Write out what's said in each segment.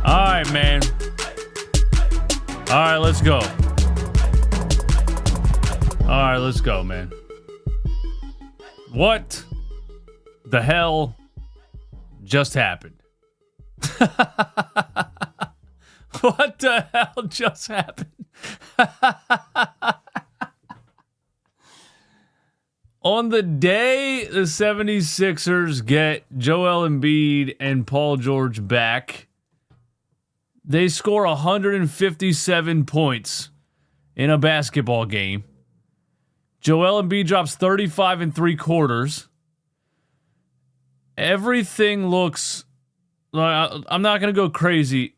All right, man. All right, let's go. All right, let's go, man. What the hell just happened? What the hell just happened? On the day the 76ers get Joel Embiid and Paul George back, they score 157 points in a basketball game. Joel Embiid drops 35 and 3/4. Everything looks... I'm not going to go crazy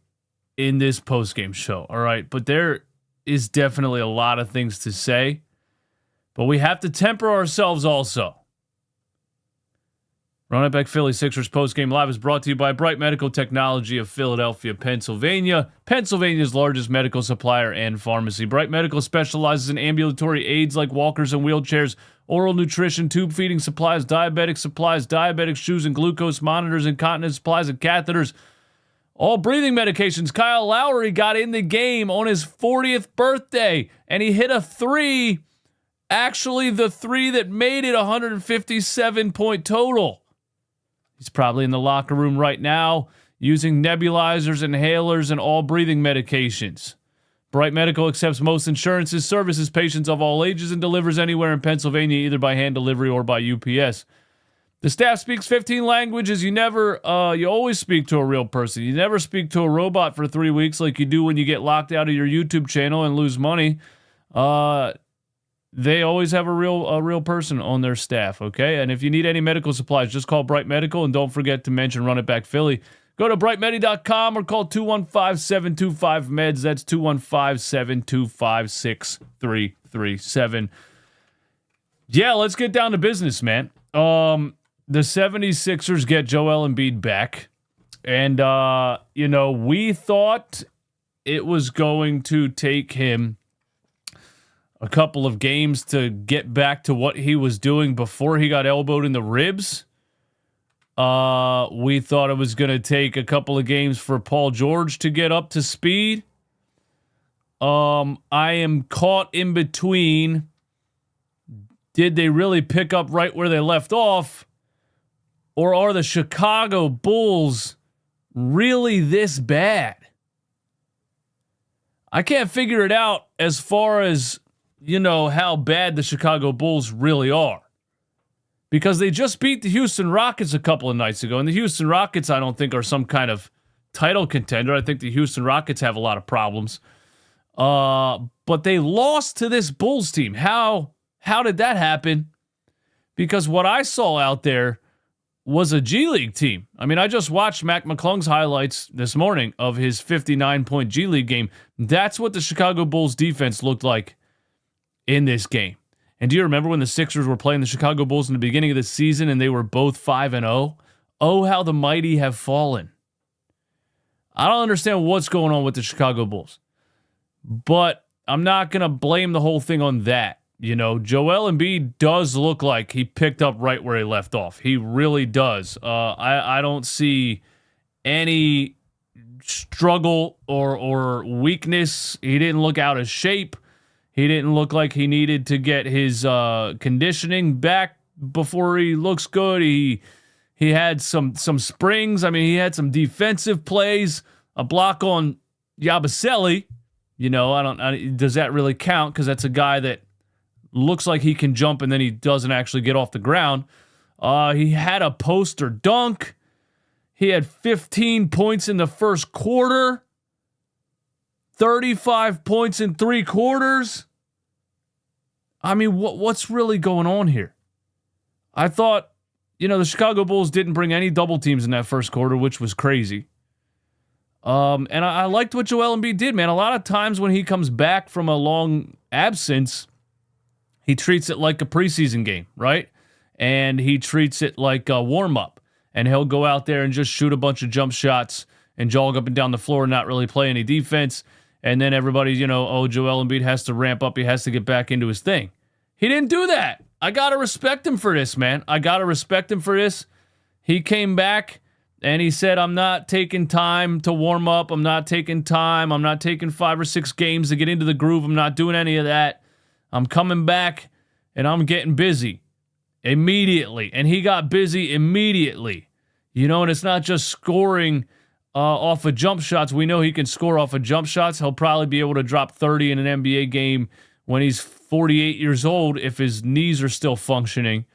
in this postgame show, all right? But there is definitely a lot of things to say. But we have to temper ourselves also. Run It Back Philly Sixers postgame live is brought to you by Bright Medical Technology of Philadelphia, Pennsylvania, Pennsylvania's largest medical supplier and pharmacy. Bright Medical specializes in ambulatory aids like walkers and wheelchairs, oral nutrition, tube feeding supplies, diabetic shoes and glucose monitors, incontinence supplies and catheters, all breathing medications. Kyle Lowry got in the game on his 40th birthday, and he hit a three, actually the three that made it 157-point total. He's probably in the locker room right now using nebulizers, inhalers, and all breathing medications. Bright Medical accepts most insurances, services patients of all ages, and delivers anywhere in Pennsylvania, either by hand delivery or by UPS. The staff speaks 15 languages. You always speak to a real person. You never speak to a robot for 3 weeks like you do when you get locked out of your YouTube channel and lose money. They always have a real person on their staff, okay? And if you need any medical supplies, just call Bright Medical, and don't forget to mention Run It Back Philly. Go to brightmedi.com or call 215-725-MEDS. That's 215-725-6337. Yeah, let's get down to business, man. The 76ers get Joel Embiid back. And, we thought it was going to take him a couple of games to get back to what he was doing before he got elbowed in the ribs. We thought it was going to take a couple of games for Paul George to get up to speed. I am caught in between. Did they really pick up right where they left off? Or are the Chicago Bulls really this bad? I can't figure it out as far as how bad the Chicago Bulls really are. Because they just beat the Houston Rockets a couple of nights ago. And the Houston Rockets, I don't think, are some kind of title contender. I think the Houston Rockets have a lot of problems. But they lost to this Bulls team. How did that happen? Because what I saw out there was a G League team. I mean, I just watched Mac McClung's highlights this morning of his 59-point G League game. That's what the Chicago Bulls defense looked like in this game. And do you remember when the Sixers were playing the Chicago Bulls in the beginning of the season and they were both 5-0? Oh, how the mighty have fallen. I don't understand what's going on with the Chicago Bulls. But I'm not going to blame the whole thing on that. Joel Embiid does look like he picked up right where he left off. He really does. I don't see any struggle or weakness. He didn't look out of shape. He didn't look like he needed to get his conditioning back before he looks good. He had some springs. I mean, he had some defensive plays. A block on Yabusele. Does that really count? Because that's a guy that looks like he can jump and then he doesn't actually get off the ground. He had a poster dunk. He had 15 points in the first quarter. 35 points in 3 quarters. I mean, what's really going on here? I thought, the Chicago Bulls didn't bring any double teams in that first quarter, which was crazy. And I liked what Joel Embiid did, man. A lot of times when he comes back from a long absence, he treats it like a preseason game, right? And he treats it like a warm-up. And he'll go out there and just shoot a bunch of jump shots and jog up and down the floor and not really play any defense. And then everybody, Joel Embiid has to ramp up. He has to get back into his thing. He didn't do that. I got to respect him for this, man. I got to respect him for this. He came back And he said, I'm not taking time to warm up. I'm not taking 5 or 6 games to get into the groove. I'm not doing any of that. I'm coming back and I'm getting busy immediately. And he got busy immediately. And it's not just scoring off of jump shots. We know he can score off of jump shots. He'll probably be able to drop 30 in an NBA game when he's 48 years old if his knees are still functioning.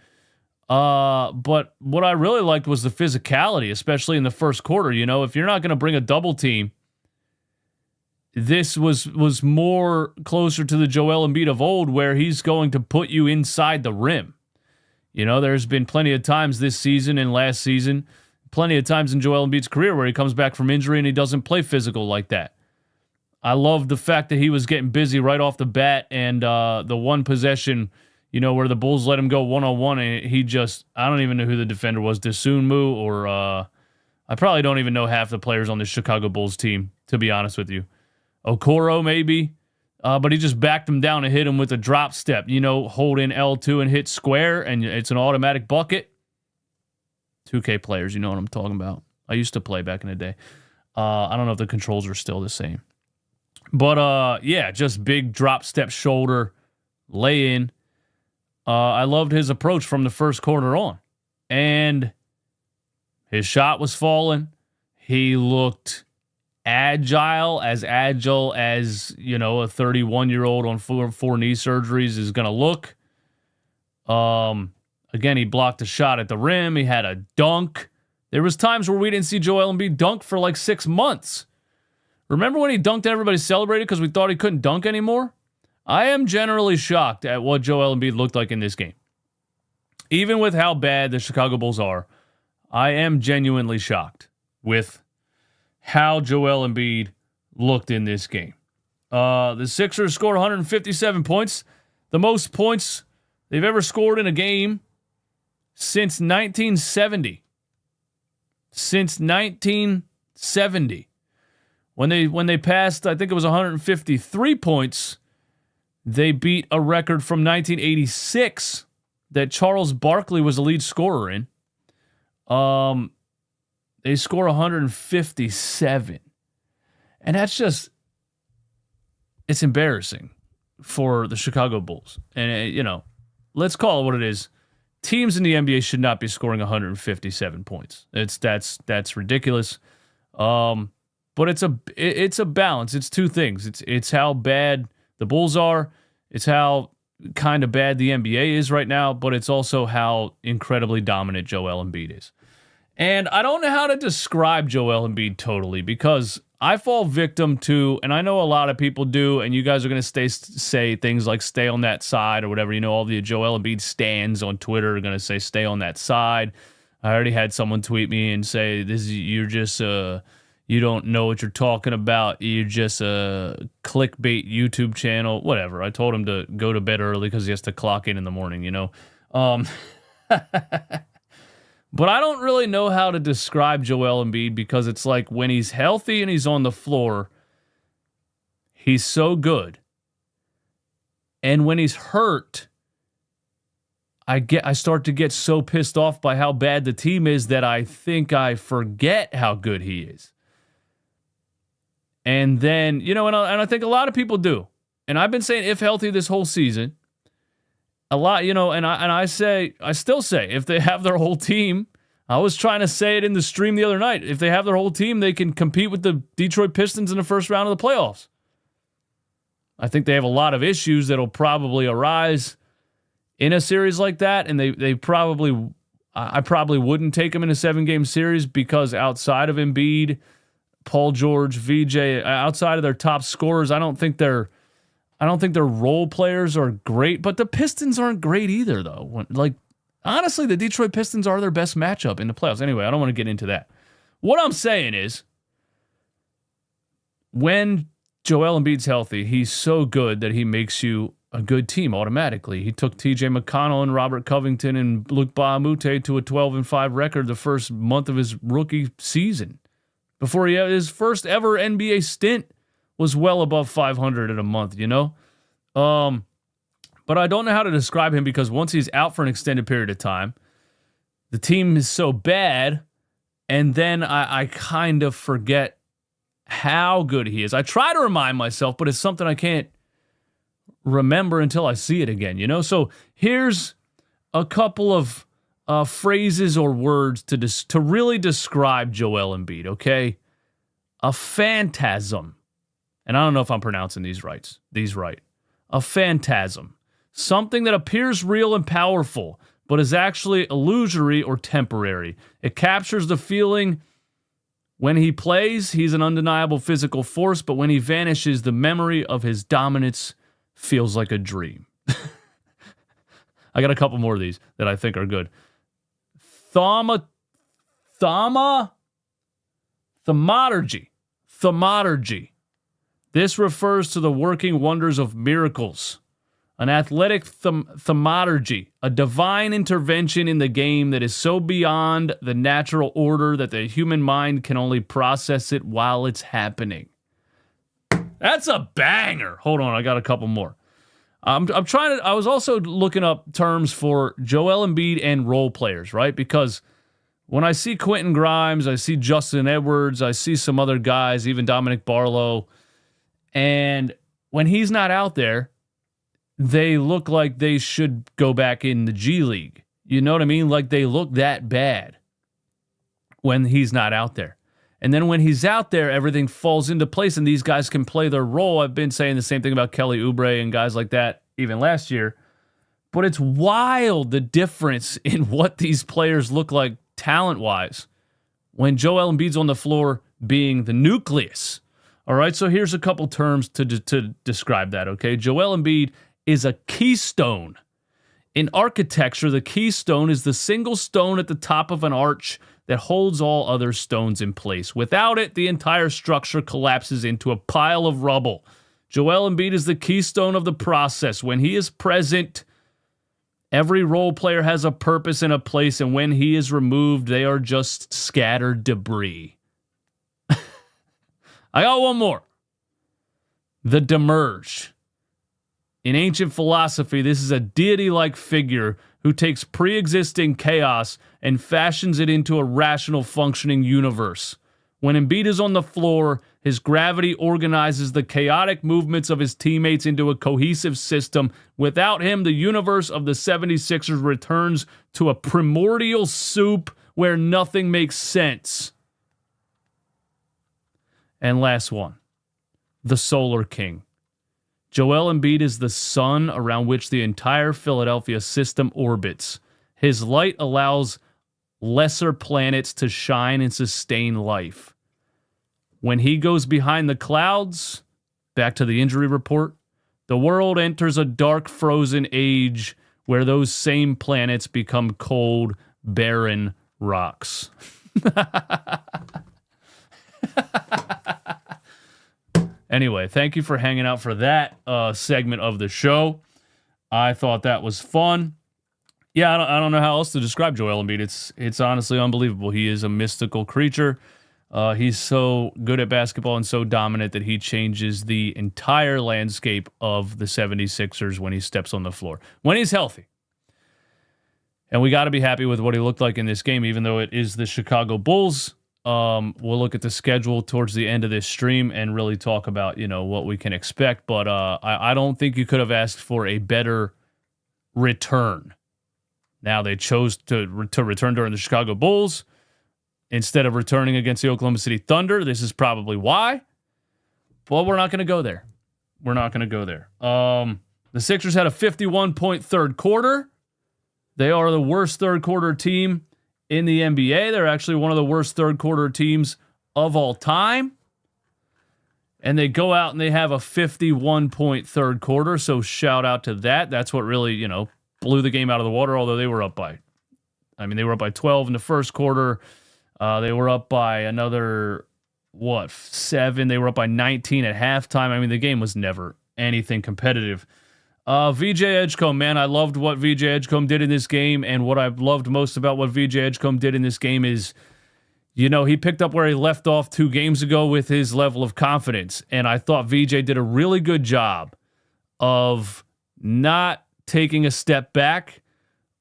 But what I really liked was the physicality, especially in the first quarter. If you're not going to bring a double team, this was more closer to the Joel Embiid of old, where he's going to put you inside the rim. There's been plenty of times this season and last season, plenty of times in Joel Embiid's career where he comes back from injury and he doesn't play physical like that. I love the fact that he was getting busy right off the bat, and the one possession, where the Bulls let him go one-on-one, and I don't even know who the defender was, Dosunmu, or I probably don't even know half the players on the Chicago Bulls team, to be honest with you. Okoro, maybe, but he just backed him down and hit him with a drop step, hold in L2 and hit square, and it's an automatic bucket. 2K players, you know what I'm talking about. I used to play back in the day. I don't know if the controls are still the same. But, just big drop step shoulder, lay in. I loved his approach from the first quarter on. And his shot was falling. He looked agile as, a 31-year-old on four knee surgeries is going to look. Again, he blocked a shot at the rim. He had a dunk. There was times where we didn't see Joel Embiid dunk for like 6 months. Remember when he dunked and everybody celebrated because we thought he couldn't dunk anymore? I am generally shocked at what Joel Embiid looked like in this game. Even with how bad the Chicago Bulls are, I am genuinely shocked with how Joel Embiid looked in this game. The Sixers scored 157 points, the most points they've ever scored in a game since 1970. Since 1970. When they passed, I think it was 153 points, they beat a record from 1986 that Charles Barkley was the lead scorer in. They score 157. And that's just, it's embarrassing for the Chicago Bulls. And, let's call it what it is. Teams in the NBA should not be scoring 157 points. That's ridiculous. But it's a balance. It's two things. It's how bad the Bulls are. It's how kind of bad the NBA is right now, but it's also how incredibly dominant Joel Embiid is. And I don't know how to describe Joel Embiid totally, because I fall victim to, and I know a lot of people do, and you guys are going to say things like stay on that side or whatever. All the Joel Embiid stans on Twitter are going to say stay on that side. I already had someone tweet me and say, you're just you don't know what you're talking about. You're just a clickbait YouTube channel, whatever. I told him to go to bed early because he has to clock in the morning, But I don't really know how to describe Joel Embiid, because it's like when he's healthy and he's on the floor, he's so good. And when he's hurt, I start to get so pissed off by how bad the team is that I think I forget how good he is. And then, and I think a lot of people do. And I've been saying if healthy this whole season. A lot, and I still say, if they have their whole team, I was trying to say it in the stream the other night, if they have their whole team, they can compete with the Detroit Pistons in the first round of the playoffs. I think they have a lot of issues that'll probably arise in a series like that, and I probably wouldn't take them in a 7-game series, because outside of Embiid, Paul George, VJ, outside of their top scorers, I don't think their role players are great, but the Pistons aren't great either, though. Honestly, the Detroit Pistons are their best matchup in the playoffs. Anyway, I don't want to get into that. What I'm saying is, when Joel Embiid's healthy, he's so good that he makes you a good team automatically. He took TJ McConnell and Robert Covington and Luke Bahamute to a 12-5 record the first month of his rookie season. Before he had his first ever NBA stint was well above 500 in a month, But I don't know how to describe him, because once he's out for an extended period of time, the team is so bad, And then I kind of forget how good he is. I try to remind myself, but it's something I can't remember until I see it again, you know? So here's a couple of phrases or words to really describe Joel Embiid, okay? A phantasm. And I don't know if I'm pronouncing these right. A phantasm. Something that appears real and powerful, but is actually illusory or temporary. It captures the feeling when he plays, he's an undeniable physical force, but when he vanishes, the memory of his dominance feels like a dream. I got a couple more of these that I think are good. Thaumaturgy. This refers to the working wonders of miracles. An athletic thaumaturgy, a divine intervention in the game that is so beyond the natural order that the human mind can only process it while it's happening. That's a banger. Hold on, I got a couple more. I was also looking up terms for Joel Embiid and role players, right? Because when I see Quentin Grimes, I see Justin Edwards, I see some other guys, even Dominic Barlow, and when he's not out there, they look like they should go back in the G League. You know what I mean? Like they look that bad when he's not out there. And then when he's out there, everything falls into place and these guys can play their role. I've been saying the same thing about Kelly Oubre and guys like that even last year. But it's wild the difference in what these players look like talent-wise when Joel Embiid's on the floor being the nucleus. All right, so here's a couple terms to describe that, okay? Joel Embiid is a keystone. In architecture, the keystone is the single stone at the top of an arch that holds all other stones in place. Without it, the entire structure collapses into a pile of rubble. Joel Embiid is the keystone of the process. When he is present, every role player has a purpose and a place, and when he is removed, they are just scattered debris. I got one more. The Demerge. In ancient philosophy, this is a deity-like figure who takes pre-existing chaos and fashions it into a rational, functioning universe. When Embiid is on the floor, his gravity organizes the chaotic movements of his teammates into a cohesive system. Without him, the universe of the 76ers returns to a primordial soup where nothing makes sense. And last one, the Solar King. Joel Embiid is the sun around which the entire Philadelphia system orbits. His light allows lesser planets to shine and sustain life. When he goes behind the clouds, back to the injury report, the world enters a dark, frozen age where those same planets become cold, barren rocks. Anyway, thank you for hanging out for that segment of the show. I thought that was fun. Yeah, I don't know how else to describe Joel Embiid. It's honestly unbelievable. He is a mystical creature. He's so good at basketball and so dominant that he changes the entire landscape of the 76ers when he steps on the floor, when he's healthy. And we got to be happy with what he looked like in this game, even though it is the Chicago Bulls. We'll look at the schedule towards the end of this stream and really talk about, what we can expect. But I don't think you could have asked for a better return. Now, they chose to return during the Chicago Bulls instead of returning against the Oklahoma City Thunder. This is probably why. But we're not going to go there. The Sixers had a 51-point third quarter. They are the worst third quarter team in the NBA. They're actually one of the worst third quarter teams of all time. And they go out and they have a 51-point third quarter. So shout out to that. That's what really, blew the game out of the water, although they were up by 12 in the first quarter. They were up by another, 7? They were up by 19 at halftime. The game was never anything competitive. VJ Edgecombe, man, I loved what VJ Edgecombe did in this game, and what I've loved most about what VJ Edgecombe did in this game is, he picked up where he left off 2 games ago with his level of confidence, and I thought VJ did a really good job of not taking a step back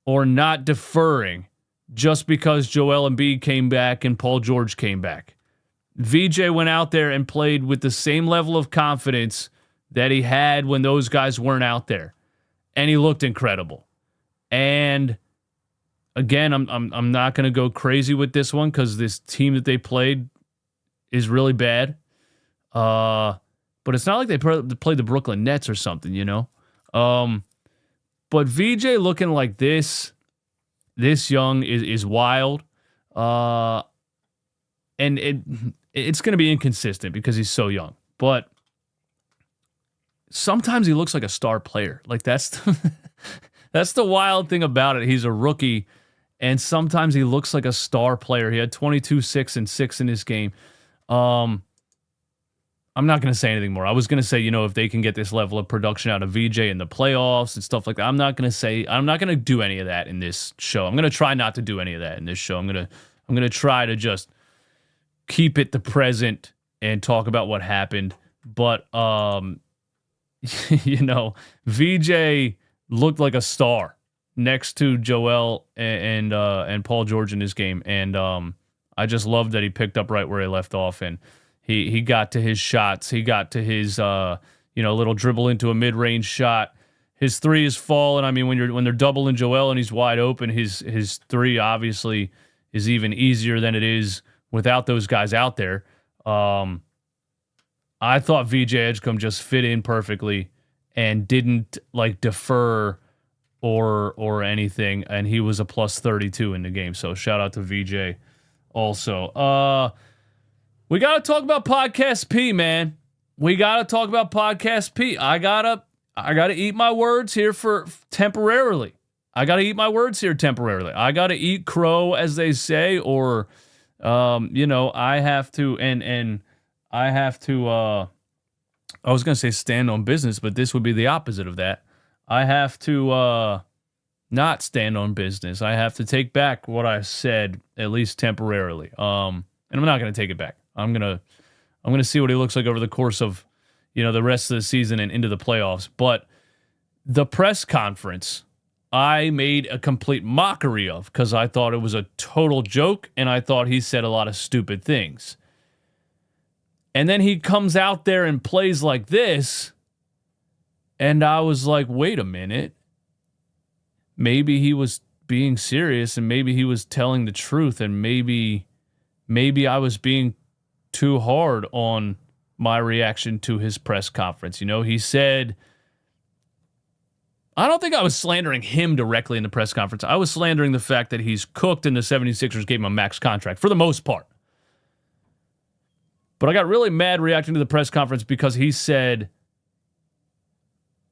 or not deferring, just because Joel Embiid came back and Paul George came back. VJ went out there and played with the same level of confidence that he had when those guys weren't out there. And he looked incredible. And again, I'm not going to go crazy with this one because this team that they played is really bad. But it's not like they played the Brooklyn Nets or something, you know? But VJ looking like this young is wild. And it's going to be inconsistent because he's so young. But sometimes he looks like a star player. Like that's the wild thing about it. He's a rookie, and sometimes he looks like a star player. He had 22, 6, and 6 in this game. I'm not going to say anything more. I was going to say, if they can get this level of production out of VJ in the playoffs and stuff like that, I'm not going to do any of that in this show. I'm going to try not to do any of that in this show. I'm going to try to just keep it the present and talk about what happened. But, VJ looked like a star next to Joel and Paul George in this game. And I just love that he picked up right where he left off. And he got to his shots. He got to his, little dribble into a mid-range shot. His three is falling. I mean, when they're doubling Joel and he's wide open, his three obviously is even easier than it is without those guys out there. I thought VJ Edgecombe just fit in perfectly and didn't defer or anything, and he was a plus 32 in the game. So shout out to VJ also. We got to talk about Podcast P, man. We got to talk about Podcast P. I got to eat my words here temporarily. I got to eat my words here temporarily. I got to eat crow, as they say, or I have to and I have to I was going to say stand on business, but this would be the opposite of that. I have to not stand on business. I have to take back what I said, at least temporarily. And I'm not going to take it back. I'm going to see what he looks like over the course of, the rest of the season and into the playoffs. But the press conference, I made a complete mockery of because I thought it was a total joke and I thought he said a lot of stupid things. And then he comes out there and plays like this, and I was like, wait a minute. Maybe he was being serious, and maybe he was telling the truth, and maybe I was being too hard on my reaction to his press conference. He said, I don't think I was slandering him directly in the press conference. I was slandering the fact that he's cooked and the 76ers gave him a max contract for the most part. But I got really mad reacting to the press conference because he said,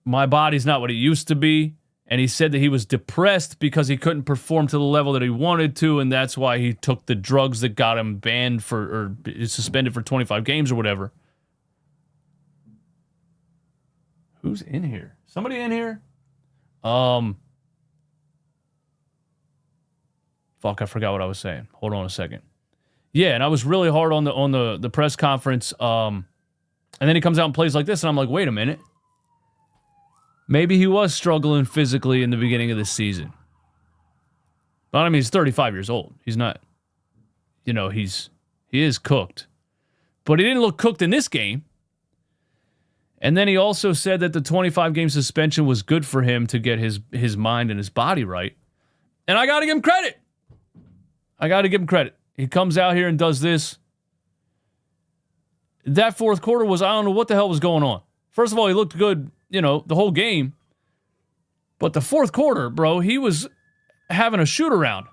my body's not what it used to be. And he said that he was depressed because he couldn't perform to the level that he wanted to. And that's why he took the drugs that got him banned or suspended for 25 games or whatever. Who's in here? Somebody in here? Fuck, I forgot what I was saying. Hold on a second. Yeah, and I was really hard on the press conference. And then he comes out and plays like this, and I'm like, wait a minute. Maybe he was struggling physically in the beginning of the season. But I mean, he's 35 years old. He's not, he is cooked. But he didn't look cooked in this game. And then he also said that the 25-game suspension was good for him to get his mind and his body right. And I got to give him credit. He comes out here and does this. That fourth quarter I don't know what the hell was going on. First of all, he looked good, the whole game. But the fourth quarter, bro, he was having a shoot around.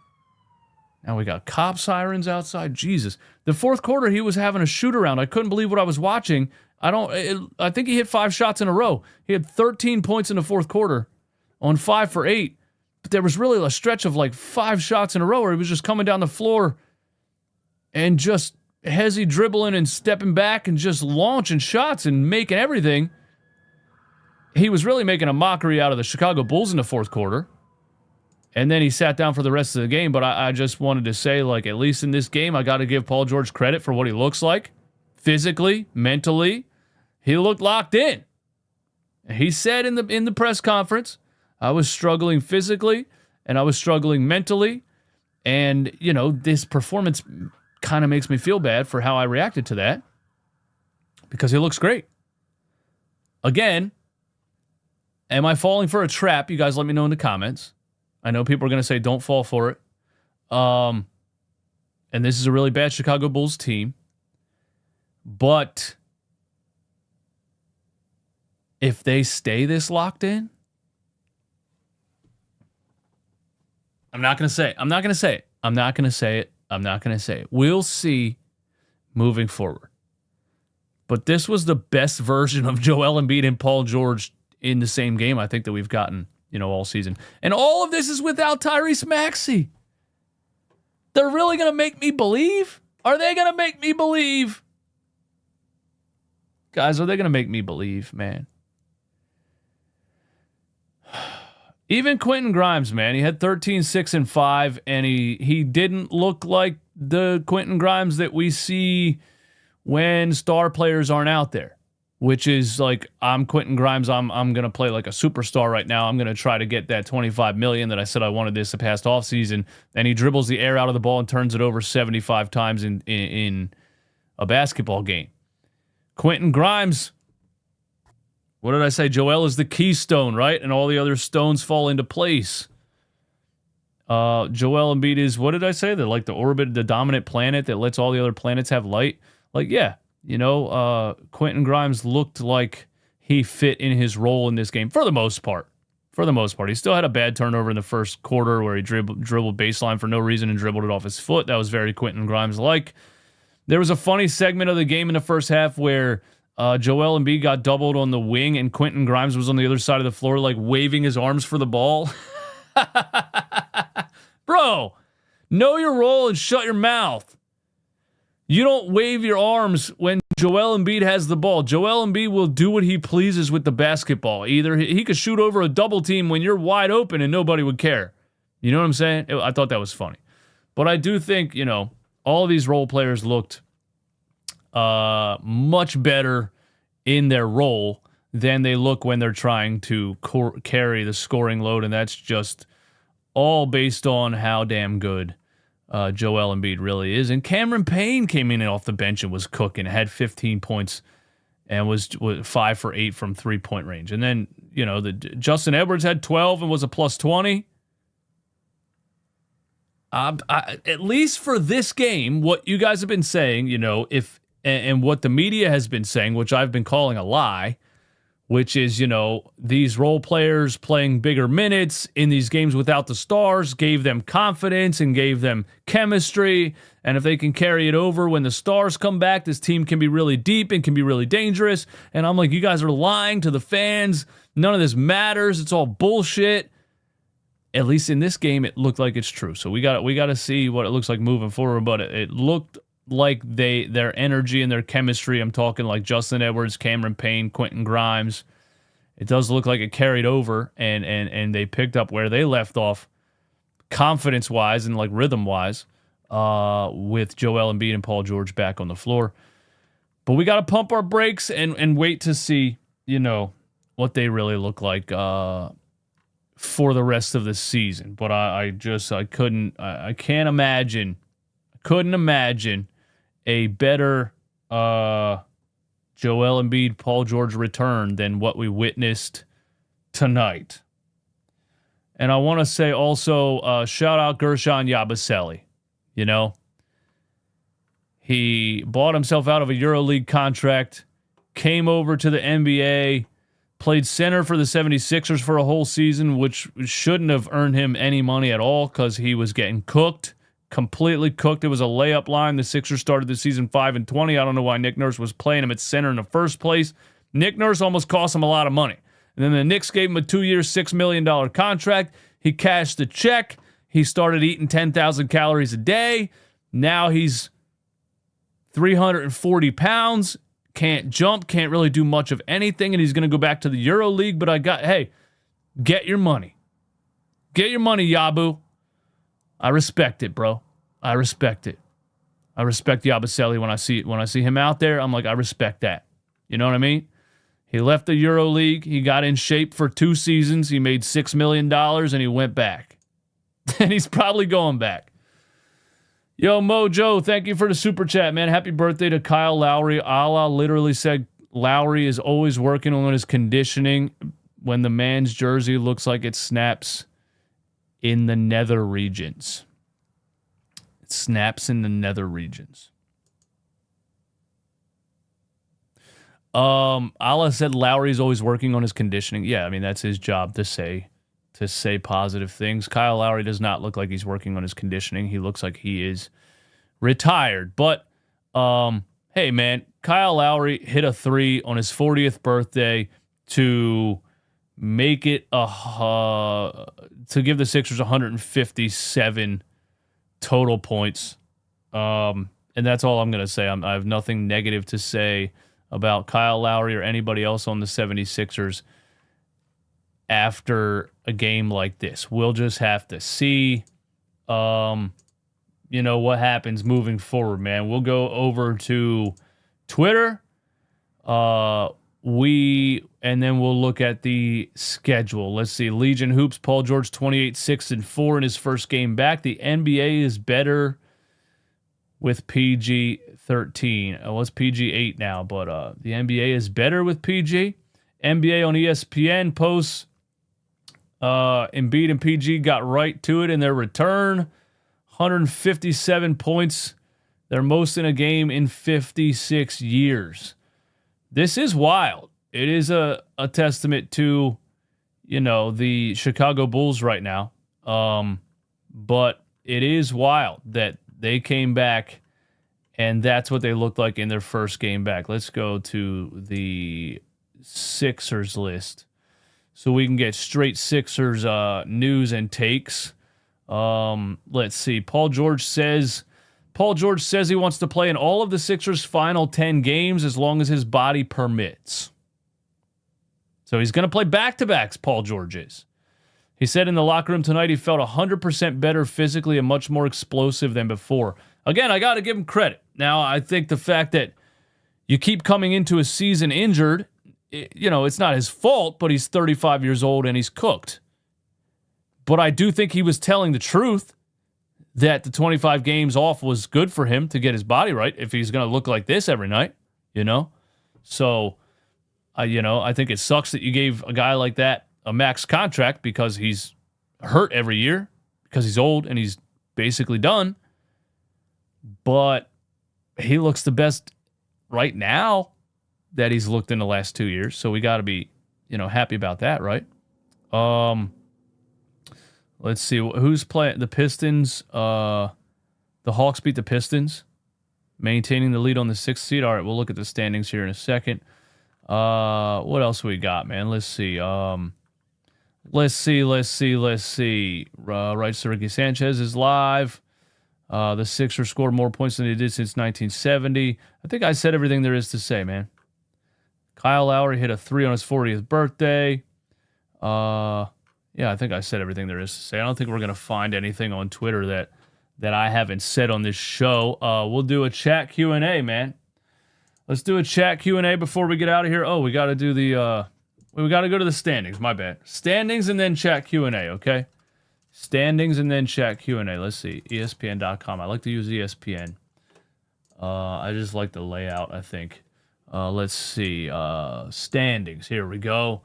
Now we got cop sirens outside. Jesus. The fourth quarter, he was having a shoot around. I couldn't believe what I was watching. I think he hit 5 shots in a row. He had 13 points in the fourth quarter on 5 for 8. But there was really a stretch of 5 shots in a row where he was just coming down the floor and just hezzy dribbling and stepping back and just launching shots and making everything. He was really making a mockery out of the Chicago Bulls in the fourth quarter. And then he sat down for the rest of the game. But I just wanted to say, at least in this game, I got to give Paul George credit for what he looks like. Physically, mentally, he looked locked in. He said in the press conference, I was struggling physically and I was struggling mentally. And, this performance kind of makes me feel bad for how I reacted to that because he looks great. Again, am I falling for a trap? You guys let me know in the comments. I know people are going to say don't fall for it. And this is a really bad Chicago Bulls team. But if they stay this locked in, I'm not going to say it. We'll see moving forward. But this was the best version of Joel Embiid and Paul George in the same game, I think, that we've gotten, all season. And all of this is without Tyrese Maxey. They're really going to make me believe? Are they going to make me believe? Guys, are they going to make me believe, man? Even Quentin Grimes, man, he had 13, 6, and 5, and he didn't look like the Quentin Grimes that we see when star players aren't out there, which is like, I'm Quentin Grimes, I'm going to play like a superstar right now. I'm going to try to get that $25 million that I said I wanted this the past offseason, and he dribbles the air out of the ball and turns it over 75 times in a basketball game. Quentin Grimes, what did I say? Joel is the keystone, right? And all the other stones fall into place. Joel Embiid is, what did I say? They're like the dominant planet that lets all the other planets have light. Like, yeah, Quentin Grimes looked like he fit in his role in this game for the most part. He still had a bad turnover in the first quarter where he dribbled baseline for no reason and dribbled it off his foot. That was very Quentin Grimes-like. There was a funny segment of the game in the first half where Joel Embiid got doubled on the wing and Quentin Grimes was on the other side of the floor, like waving his arms for the ball. Bro, know your role and shut your mouth. You don't wave your arms when Joel Embiid has the ball. Joel Embiid will do what he pleases with the basketball. Either he could shoot over a double team when you're wide open and nobody would care. You know what I'm saying? I thought that was funny. But I do think, all of these role players looked much better in their role than they look when they're trying to carry the scoring load, and that's just all based on how damn good Joel Embiid really is. And Cameron Payne came in off the bench and was cooking, had 15 points and was 5 for 8 from three-point range. And then, Justin Edwards had 12 and was a plus 20. At least for this game, what you guys have been saying, and what the media has been saying, which I've been calling a lie, which is, these role players playing bigger minutes in these games without the stars gave them confidence and gave them chemistry. And if they can carry it over when the stars come back, this team can be really deep and can be really dangerous. And I'm like, you guys are lying to the fans. None of this matters. It's all bullshit. At least in this game, it looked like it's true. So we got to see what it looks like moving forward. But it looked like their energy and their chemistry, I'm talking like Justin Edwards, Cameron Payne, Quentin Grimes, it does look like it carried over and they picked up where they left off confidence-wise and like rhythm-wise with Joel Embiid and Paul George back on the floor. But we got to pump our brakes and wait to see, what they really look like for the rest of the season. But I couldn't imagine a better Joel Embiid, Paul George return than what we witnessed tonight. And I want to say also, shout out Gershon Yabusele. He bought himself out of a EuroLeague contract, came over to the NBA, played center for the 76ers for a whole season, which shouldn't have earned him any money at all because he was getting cooked. Completely cooked. It was a layup line. The Sixers started the season 5-20. I don't know why Nick Nurse was playing him at center in the first place. Nick Nurse almost cost him a lot of money. And then the Knicks gave him a 2-year, $6 million contract. He cashed the check. He started eating 10,000 calories a day. Now he's 340 pounds. Can't jump. Can't really do much of anything. And he's going to go back to the EuroLeague. But get your money. Get your money, Yabu. I respect it, bro. I respect it. I respect Yabusele when I see him out there. I'm like, I respect that. You know what I mean? He left the EuroLeague. He got in shape for 2 seasons. He made $6 million and he went back. And he's probably going back. Yo, Mojo, thank you for the super chat, man. Happy birthday to Kyle Lowry. Allah literally said Lowry is always working on his conditioning when the man's jersey looks like it snaps in the nether regions. It snaps in the nether regions. Allah said Lowry's always working on his conditioning. Yeah, I mean, that's his job to say positive things. Kyle Lowry does not look like he's working on his conditioning. He looks like he is retired. But hey, man, Kyle Lowry hit a 3 on his 40th birthday to make it to give the Sixers 157 total points. And that's all I'm going to say. I have nothing negative to say about Kyle Lowry or anybody else on the 76ers after a game like this. We'll just have to see, what happens moving forward, man. We'll go over to Twitter. And then we'll look at the schedule. Let's see. Legion Hoops, Paul George, 28-6-4 in his first game back. The NBA is better with PG-13. Well, it's PG-8 now, but the NBA is better with PG. NBA on ESPN posts Embiid and PG got right to it in their return. 157 points. Their most in a game in 56 years. This is wild. It is a testament to, the Chicago Bulls right now. But it is wild that they came back and that's what they looked like in their first game back. Let's go to the Sixers list so we can get straight Sixers news and takes. Let's see. Paul George says he wants to play in all of the Sixers' final 10 games as long as his body permits. So he's going to play back-to-backs, Paul George is. He said in the locker room tonight he felt 100% better physically and much more explosive than before. Again, I got to give him credit. Now, I think the fact that you keep coming into a season injured, it's not his fault, but he's 35 years old and he's cooked. But I do think he was telling the truth that the 25 games off was good for him to get his body right if he's going to look like this every night, So, I think it sucks that you gave a guy like that a max contract because he's hurt every year, because he's old and he's basically done. But he looks the best right now that he's looked in the last 2 years. So we got to be, happy about that, right? Let's see who's playing the Pistons. The Hawks beat the Pistons, maintaining the lead on the 6th seed. All right, we'll look at the standings here in a second. What else we got, man? Let's see. Right, so Ricky Sanchez is live. The Sixers scored more points than they did since 1970. I think I said everything there is to say, man. Kyle Lowry hit a 3 on his 40th birthday. Yeah, I think I said everything there is to say. I don't think we're going to find anything on Twitter that I haven't said on this show. We'll do a chat Q&A, man. Let's do a chat Q&A before we get out of here. Oh, we got to do we got to go to the standings. My bad. Standings and then chat Q&A, okay? Standings and then chat Q&A. Let's see. ESPN.com. I like to use ESPN. I just like the layout, I think. Let's see. Standings. Here we go.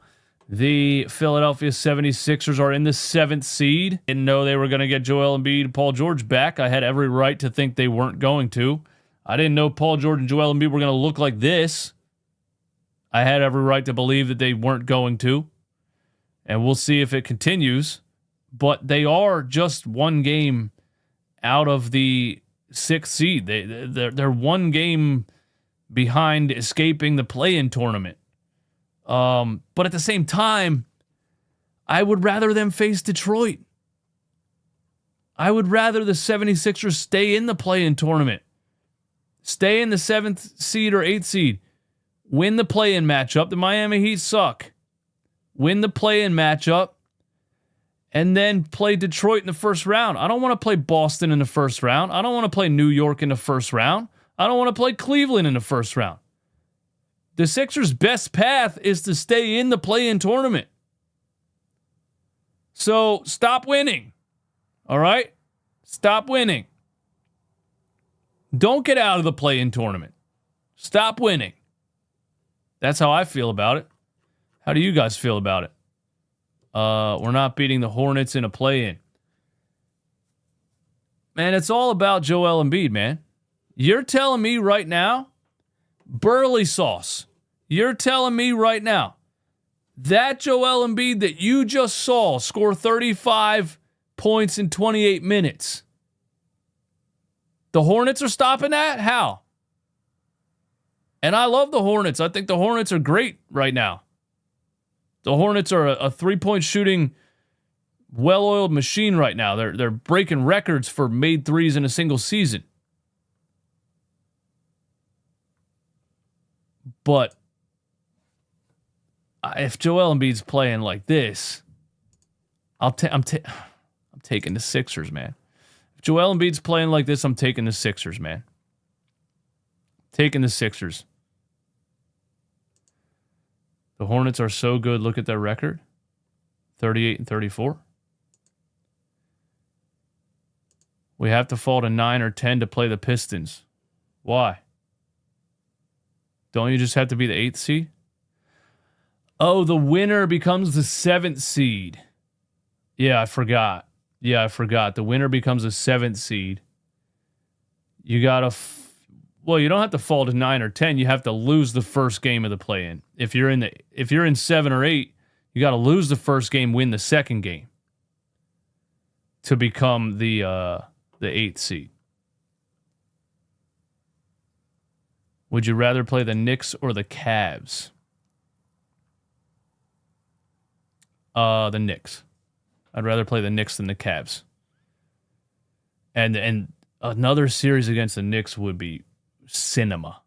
The Philadelphia 76ers are in the 7th seed. Didn't know they were going to get Joel Embiid and Paul George back. I had every right to think they weren't going to. I didn't know Paul George and Joel Embiid were going to look like this. I had every right to believe that they weren't going to. And we'll see if it continues. But they are just one game out of the 6th seed. They're one game behind escaping the play-in tournament. But at the same time, I would rather them face Detroit. I would rather the 76ers stay in the play-in tournament. Stay in the 7th seed or 8th seed. Win the play-in matchup. The Miami Heat suck. Win the play-in matchup. And then play Detroit in the first round. I don't want to play Boston in the first round. I don't want to play New York in the first round. I don't want to play Cleveland in the first round. The Sixers' best path is to stay in the play-in tournament. So stop winning. All right? Stop winning. Don't get out of the play-in tournament. Stop winning. That's how I feel about it. How do you guys feel about it? We're not beating the Hornets in a play-in. Man, it's all about Joel Embiid, man. You're telling me right now, Burley sauce. You're telling me right now, that Joel Embiid that you just saw score 35 points in 28 minutes. The Hornets are stopping that? How? And I love the Hornets. I think the Hornets are great right now. The Hornets are a three-point shooting, well-oiled machine right now. They're breaking records for made threes in a single season. But if Joel Embiid's playing like this, I'm taking the Sixers, man. If Joel Embiid's playing like this, I'm taking the Sixers, man. Taking the Sixers. The Hornets are so good. Look at their record. 38-34. We have to fall to 9 or 10 to play the Pistons. Why? Don't you just have to be the 8th seed? Oh, the winner becomes the 7th seed. Yeah, I forgot. The winner becomes a 7th seed. You gotta... Well, you don't have to fall to 9 or 10. You have to lose the first game of the play-in. If you're in 7 or 8, you got to lose the first game, win the second game to become the 8th seed. Would you rather play the Knicks or the Cavs? The Knicks. I'd rather play the Knicks than the Cavs. And another series against the Knicks would be cinema.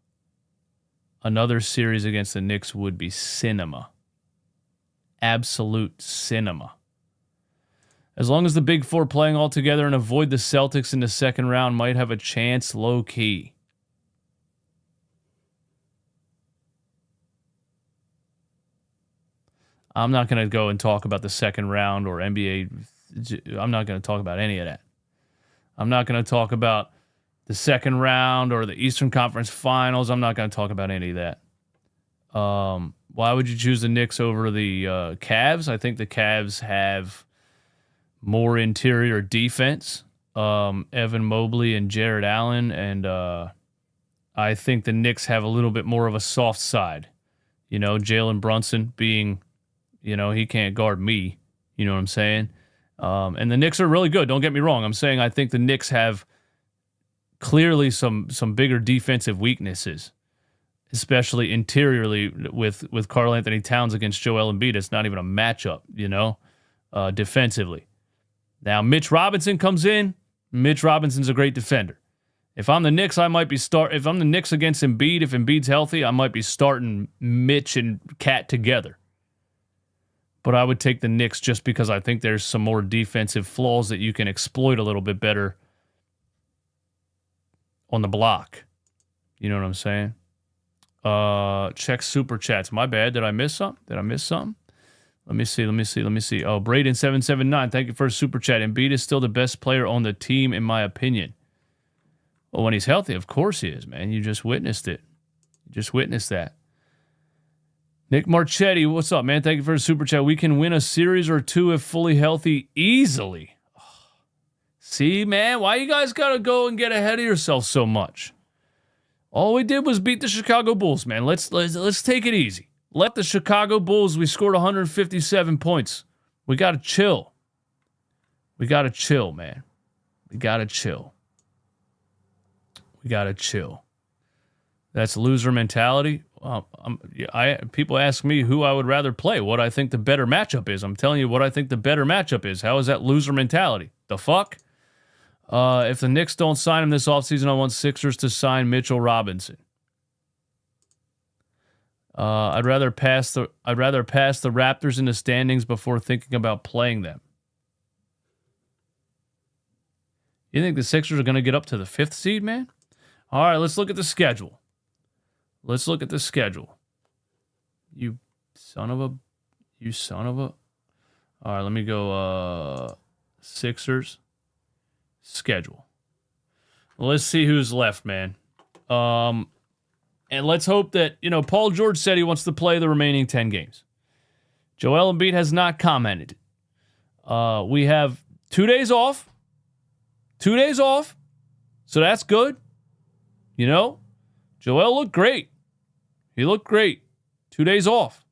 Another series against the Knicks would be cinema. Absolute cinema. As long as the Big Four playing all together and avoid the Celtics in the second round, might have a chance low-key. I'm not going to go and talk about the second round or NBA. I'm not going to talk about any of that. I'm not going to talk about the second round or the Eastern Conference Finals. I'm not going to talk about any of that. Why would you choose the Knicks over the Cavs? I think the Cavs have more interior defense. Evan Mobley and Jared Allen. And I think the Knicks have a little bit more of a soft side. You know, Jalen Brunson being, you know, he can't guard me. You know what I'm saying? And the Knicks are really good. Don't get me wrong. I'm saying I think the Knicks have clearly some bigger defensive weaknesses, especially interiorly with Karl Anthony Towns against Joel Embiid. It's not even a matchup, you know, defensively. Now, Mitch Robinson comes in. Mitch Robinson's a great defender. If I'm the Knicks, if I'm the Knicks against Embiid, if Embiid's healthy, I might be starting Mitch and Cat together. But I would take the Knicks just because I think there's some more defensive flaws that you can exploit a little bit better on the block. You know what I'm saying? Check Super Chats. My bad. Did I miss something? Let me see. Oh, Braden779, thank you for a Super Chat. Embiid is still the best player on the team, in my opinion. Well, when he's healthy, of course he is, man. You just witnessed it. You just witnessed that. Nick Marchetti, what's up, man? Thank you for a Super Chat. We can win a series or two if fully healthy easily. See, man, why you guys got to go and get ahead of yourself so much? All we did was beat the Chicago Bulls, man. Let's take it easy. Let the Chicago Bulls, we scored 157 points. We got to chill. We got to chill, man. We got to chill. We got to chill. That's loser mentality. People ask me who I would rather play, what I think the better matchup is. I'm telling you what I think the better matchup is. How is that loser mentality? The fuck? If the Knicks don't sign him this offseason, I want Sixers to sign Mitchell Robinson. I'd rather pass the Raptors in the standings before thinking about playing them. You think the Sixers are going to get up to the 5th seed, man? All right, let's look at the schedule. You son of a. All right, let me go Sixers schedule. Let's see who's left, man. And let's hope that, Paul George said he wants to play the remaining 10 games. Joel Embiid has not commented. We have 2 days off. 2 days off. So that's good. Joel looked great. He looked great. 2 days off.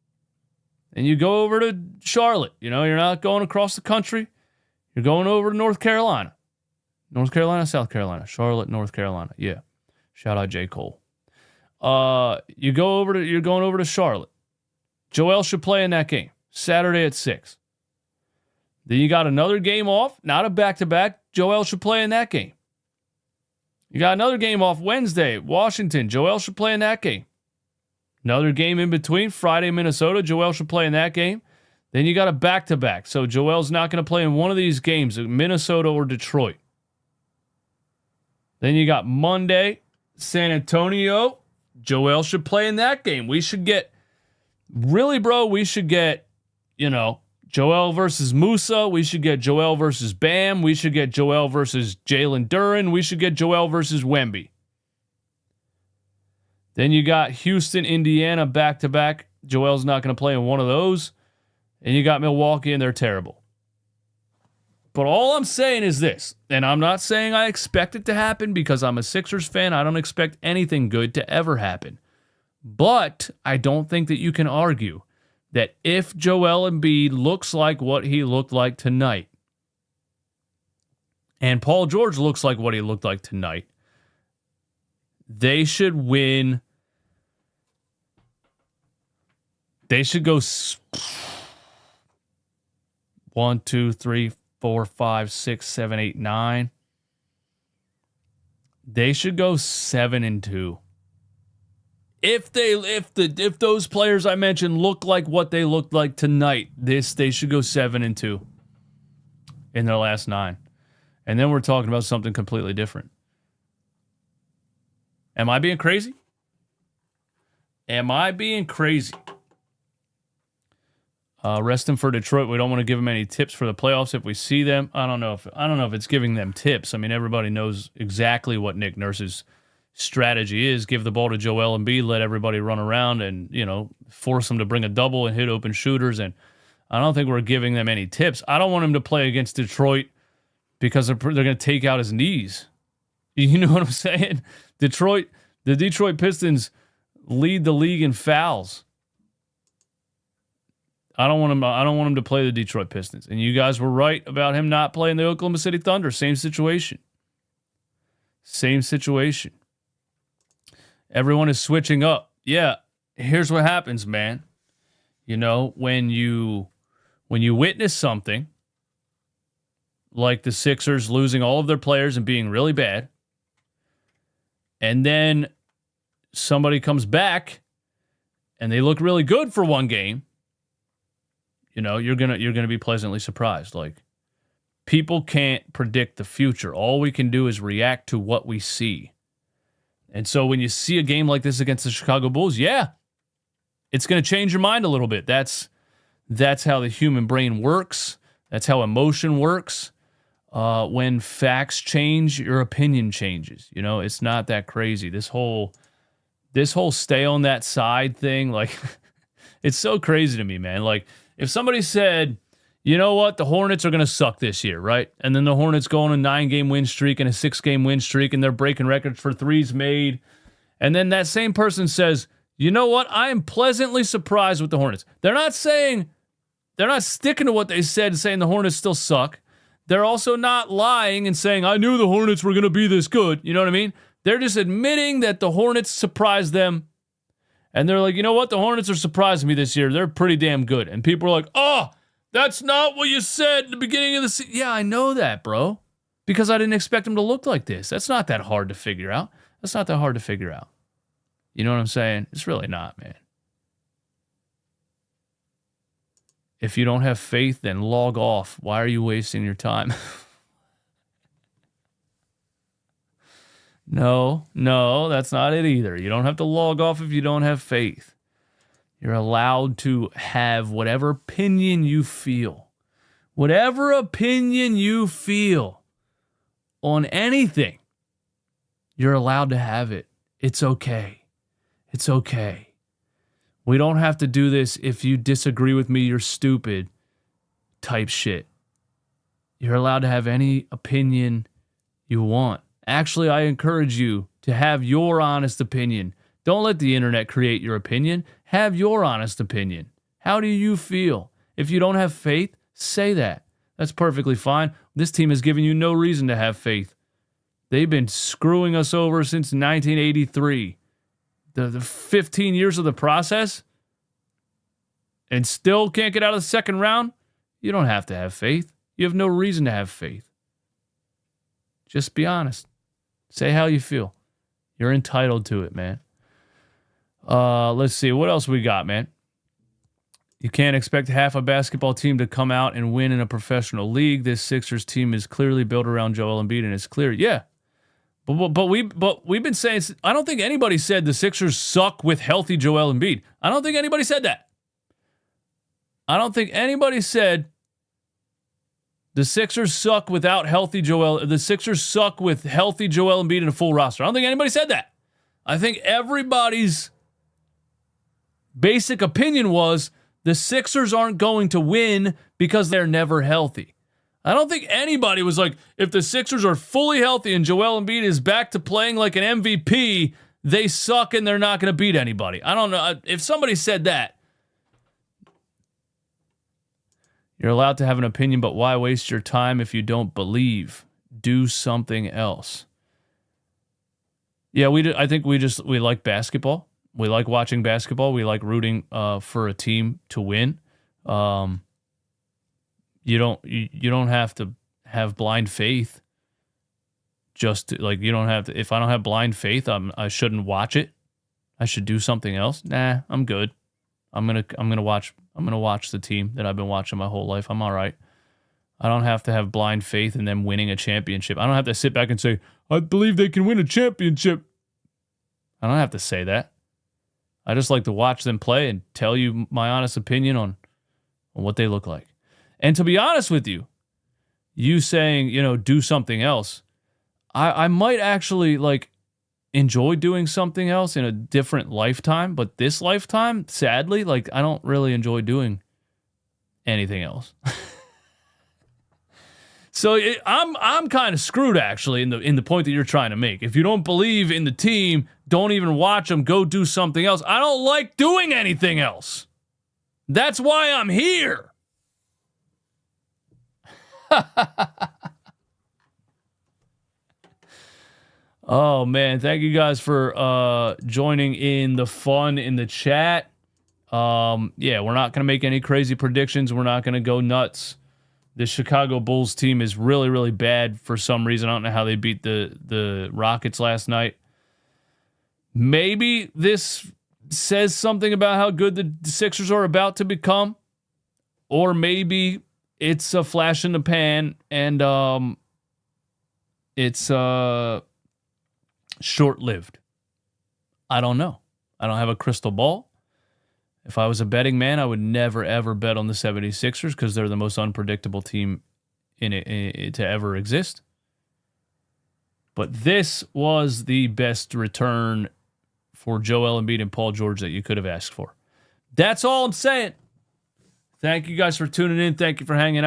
And you go over to Charlotte. You're not going across the country. You're going over to North Carolina. North Carolina, South Carolina. Charlotte, North Carolina. Yeah. Shout out J. Cole. You're going over to Charlotte. Joel should play in that game. Saturday at 6. Then you got another game off. Not a back-to-back. Joel should play in that game. You got another game off Wednesday, Washington. Joel should play in that game. Another game in between, Friday, Minnesota. Joel should play in that game. Then you got a back-to-back. So Joel's not going to play in one of these games, Minnesota or Detroit. Then you got Monday, San Antonio. Joel should play in that game. We should get, Joel versus Musa. We should get Joel versus Bam. We should get Joel versus Jalen Duren. We should get Joel versus Wemby. Then you got Houston, Indiana back-to-back. Joel's not going to play in one of those. And you got Milwaukee, and they're terrible. But all I'm saying is this, and I'm not saying I expect it to happen because I'm a Sixers fan. I don't expect anything good to ever happen. But I don't think that you can argue that if Joel Embiid looks like what he looked like tonight, and Paul George looks like what he looked like tonight, they should win. They should go 1, 2, 3, 4, 5, 6, 7, 8, 9. They should go 7-2. If those players I mentioned look like what they looked like tonight, they should go 7-2 in their last 9. And then we're talking about something completely different. Am I being crazy? Resting for Detroit. We don't want to give them any tips for the playoffs if we see them. I don't know if it's giving them tips. I mean, everybody knows exactly what Nick Nurse's strategy is. Give the ball to Joel Embiid, let everybody run around and, force them to bring a double and hit open shooters. And I don't think we're giving them any tips. I don't want him to play against Detroit because they're going to take out his knees. You know what I'm saying? The Detroit Pistons lead the league in fouls. I don't want him to play the Detroit Pistons. And you guys were right about him not playing the Oklahoma City Thunder. Same situation. Everyone is switching up. Yeah, here's what happens, man. When you witness something like the Sixers losing all of their players and being really bad, and then somebody comes back and they look really good for one game, you're gonna be pleasantly surprised. Like, people can't predict the future. All we can do is react to what we see. And so when you see a game like this against the Chicago Bulls, yeah, it's going to change your mind a little bit. That's how the human brain works. That's how emotion works. When facts change, your opinion changes. It's not that crazy. This whole stay on that side thing, like, it's so crazy to me, man. Like, if somebody said, you know what, the Hornets are going to suck this year, right? And then the Hornets go on a 9-game win streak and a 6-game win streak, and they're breaking records for threes made. And then that same person says, you know what, I am pleasantly surprised with the Hornets. They're not sticking to what they said and saying the Hornets still suck. They're also not lying and saying, I knew the Hornets were going to be this good. You know what I mean? They're just admitting that the Hornets surprised them. And they're like, you know what, the Hornets are surprising me this year. They're pretty damn good. And people are like, oh, that's not what you said at the beginning of the season. Yeah, I know that, bro. Because I didn't expect them to look like this. That's not that hard to figure out. You know what I'm saying? It's really not, man. If you don't have faith, then log off. Why are you wasting your time? No, that's not it either. You don't have to log off if you don't have faith. You're allowed to have whatever opinion you feel. Whatever opinion you feel on anything. You're allowed to have it. It's okay. It's okay. We don't have to do this if you disagree with me, you're stupid type shit. You're allowed to have any opinion you want. Actually, I encourage you to have your honest opinion. Don't let the internet create your opinion. Have your honest opinion. How do you feel? If you don't have faith, say that. That's perfectly fine. This team has given you no reason to have faith. They've been screwing us over since 1983. The 15 years of the process, and still can't get out of the second round? You don't have to have faith. You have no reason to have faith. Just be honest. Say how you feel. You're entitled to it, man. Let's see. What else we got, man? You can't expect half a basketball team to come out and win in a professional league. This Sixers team is clearly built around Joel Embiid, and it's clear. Yeah. But we've been saying, I don't think anybody said the Sixers suck with healthy Joel Embiid. I don't think anybody said that. I don't think anybody said the Sixers suck without healthy Joel. The Sixers suck with healthy Joel Embiid and a full roster. I don't think anybody said that. I think everybody's basic opinion was the Sixers aren't going to win because they're never healthy. I don't think anybody was like, if the Sixers are fully healthy and Joel Embiid is back to playing like an MVP, they suck and they're not going to beat anybody. I don't know. If somebody said that, you're allowed to have an opinion, but why waste your time if you don't believe? Do something else. Yeah, I think we like basketball. We like watching basketball. We like rooting for a team to win. You don't have to have blind faith. You don't have to. If I don't have blind faith, I shouldn't watch it. I should do something else. Nah, I'm good. I'm gonna watch the team that I've been watching my whole life. I'm all right. I don't have to have blind faith in them winning a championship. I don't have to sit back and say, I believe they can win a championship. I don't have to say that. I just like to watch them play and tell you my honest opinion on what they look like. And to be honest with you, you saying, do something else, I might actually enjoy doing something else in a different lifetime, but this lifetime, sadly, I don't really enjoy doing anything else. So I'm kind of screwed actually in the point that you're trying to make. If you don't believe in the team, don't even watch them. Go do something else. I don't like doing anything else. That's why I'm here. Oh, man. Thank you guys for joining in the fun in the chat. Yeah, we're not going to make any crazy predictions. We're not going to go nuts. The Chicago Bulls team is really, really bad for some reason. I don't know how they beat the Rockets last night. Maybe this says something about how good the Sixers are about to become. Or maybe it's a flash in the pan and it's short-lived. I don't know. I don't have a crystal ball. If I was a betting man, I would never, ever bet on the 76ers because they're the most unpredictable team in it to ever exist. But this was the best return for Joel Embiid and Paul George that you could have asked for. That's all I'm saying. Thank you guys for tuning in. Thank you for hanging out.